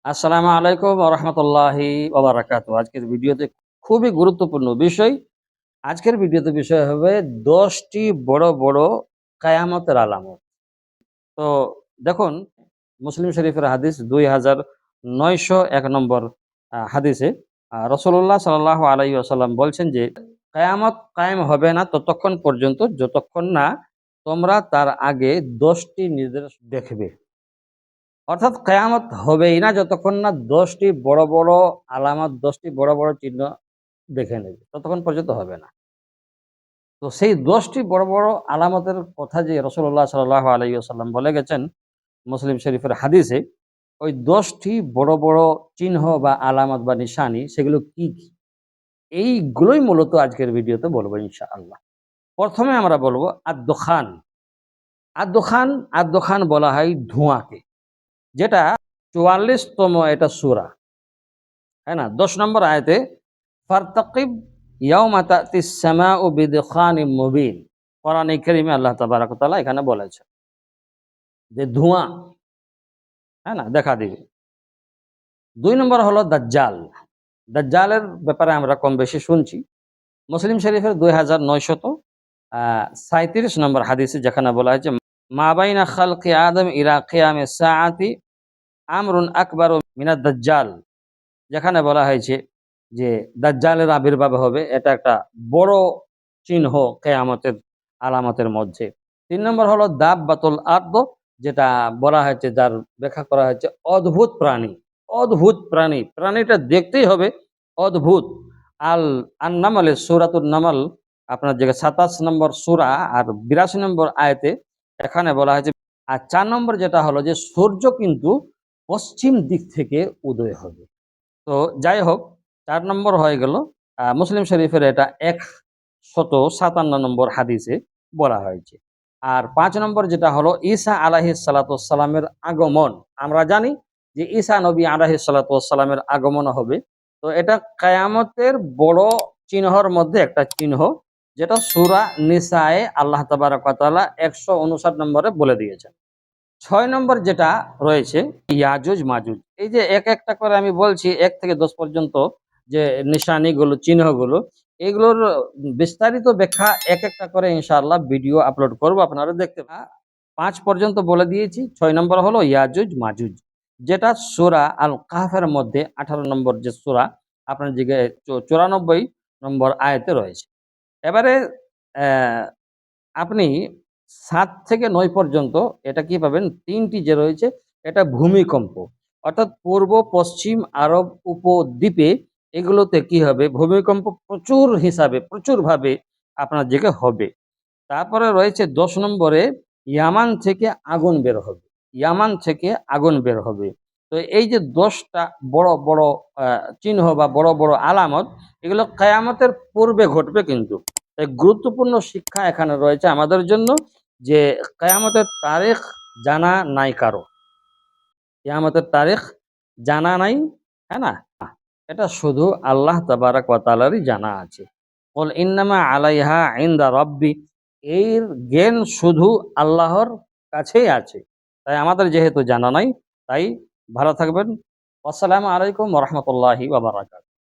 আসসালামু আলাইকুম ওয়া রাহমাতুল্লাহি ওয়া বারাকাতুহু। আজকের ভিডিওতে খুবই গুরুত্বপূর্ণ বিষয়। আজকের ভিডিওতে বিষয় হবে ১০টি বড় বড় কিয়ামতের আলামত। তো দেখুন, মুসলিম শরীফের হাদিস ২৯০১ নম্বর হাদিসে রাসূলুল্লাহ সাল্লাল্লাহু আলাইহি ওয়াসাল্লাম বলছেন যে কিয়ামত কায়েম হবে না ততক্ষণ পর্যন্ত যতক্ষণ না তোমরা তার আগে ১০টি নিদর্শন দেখবে। অর্থাৎ কেয়ামত হবেই না যতক্ষণ না ১০টি বড় বড় আলামত, ১০টি বড় বড় চিহ্ন দেখে নেবে, ততক্ষণ পর্যন্ত হবে না। তো সেই ১০টি বড় বড় আলামতের কথা যে রাসূলুল্লাহ সাল্লাল্লাহু আলাইহি ওয়াসাল্লাম বলে গেছেন মুসলিম শরীফের হাদিসে, ওই ১০টি বড় বড় চিহ্ন বা আলামত বা নিশানি সেগুলো কি কি? এইগুলোই মূলত আজকের ভিডিওতে বলবো ইনশাআল্লাহ। প্রথমে আমরা বলবো আদ-দুখান। আদ-দুখান, আদ-দুখান বলা হয় ধোঁয়াকে, যেটা ৪৪তম এটা সূরা, है ना? ১০ নম্বর আয়াতে ফারতাকিব ইয়াউমা তাতিস সামাউ বিদুখানিম মুবিন। কোরআনে কারিমে আল্লাহ তাবারাক ওয়া তাআলা এখানে বলেছেন যে ধোঁয়া, হ্যাঁ না, দেখা দিবে। ২ নম্বর হলো দাজ্জাল। দাজ্জালের ব্যাপারে আমরা কম বেশি শুনছি। মুসলিম শরীফের ২৯৩৭ নম্বর হাদিসে যেখানে বলা হয়েছে মা বাইনা খালকি আদম ইলা কিয়ামিস সাআতি আমরুন আকবারু মিনাদ দাজ্জাল। যেখানে বলা হয়েছে যে দাজ্জালের আবির্ভাব হবে, এটা একটা বড় চিহ্ন কিয়ামতের আলামতের মধ্যে। ৩ নম্বর হলো দাব্বাতুল আরদ, যেটা বলা হয়েছে, যার ব্যাখ্যা করা হয়েছে অদ্ভুত প্রাণী। অদ্ভুত প্রাণী, প্রাণীটা দেখতেই হবে অদ্ভুত। আন-নামলে সূরাতুন নামল আপনার যে ২৭ নম্বর সূরা আর ৮২ নম্বর আয়াতে এখানে বলা হয়েছে। আর ৪ নম্বর যেটা হলো যে সূর্য কিন্তু পশ্চিম দিক থেকে উদয় হবে। তো যাই হোক, ৪ নম্বর হয়ে গেল। মুসলিম শরীফের এটা ১৫৭ নম্বর হাদিসে বলা হয়েছে। আর ৫ নম্বর যেটা হলো ঈসা আলাইহিস সালাতু ওয়াস সালামের আগমন। আমরা জানি যে ঈসা নবী আলাইহিস সালাতু ওয়াস সালামের আগমন হবে। তো এটা কিয়ামতের বড় চিহ্নর মধ্যে একটা চিহ্ন, যেটা সূরা নিসায়ে আল্লাহ তাবারাক ওয়া তাআলা ১৫৯ নম্বরে বলে দিয়েছেন। ৬ নম্বর যেটা রয়েছে ইয়াজুজ মাজুজ। এই যে এক একটা করে আমি বলছি ১ থেকে ১০ পর্যন্ত যে নিশানিগুলো, চিহ্নগুলো, এগুলোর বিস্তারিত ব্যাখ্যা এক একটা করে ইনশাআল্লাহ ভিডিও আপলোড করব, আপনারা দেখতে ৫ পর্যন্ত বলে দিয়েছি। ৬ নম্বর হলো ইয়াজুজ মাজুজ, যেটা সূরা আল কাহফের মধ্যে ১৮ নম্বর যে সূরা আপনার যে ৯৪ নম্বর আয়াতে রয়েছে। এবারে আপনি ৭ থেকে ৯ পর্যন্ত এটা কি পাবেন? ৩টি যে রয়েছে, এটা ভূমিকম্প। অর্থাৎ পূর্ব, পশ্চিম, আরব উপদ্বীপে এগুলোতে কি হবে? ভূমিকম্প প্রচুর হিসাবে, প্রচুরভাবে আপনার দিকে হবে। তারপরে রয়েছে ১০ নম্বরে ইয়ামান থেকে আগুন বের হবে। ইয়ামান থেকে আগুন বের হবে। তো এই যে ১০ টা বড় বড় চিহ্ন বা বড় বড় আলামত, এগুলো কিয়ামতের পূর্বে ঘটবে কিন্তু। তাই গুরুত্বপূর্ণ শিক্ষা এখানে রয়েছে আমাদের জন্য যে কিয়ামতের তারিখ জানা নাই কারো। কিয়ামতের তারিখ জানা নাই, হ্যাঁ না? এটা শুধু আল্লাহ তাবারাক ওয়া তাআলারই জানা আছে। কুল ইন্নামা আলাইহা ইনদা রাব্বি, এর জ্ঞান শুধু আল্লাহর কাছেই আছে। তাই আমাদের যেহেতু জানা নাই, তাই ভালো থাকবেন। আসসালামু আলাইকুম ওয়া রাহমাতুল্লাহি ওয়া বারাকাতুহু।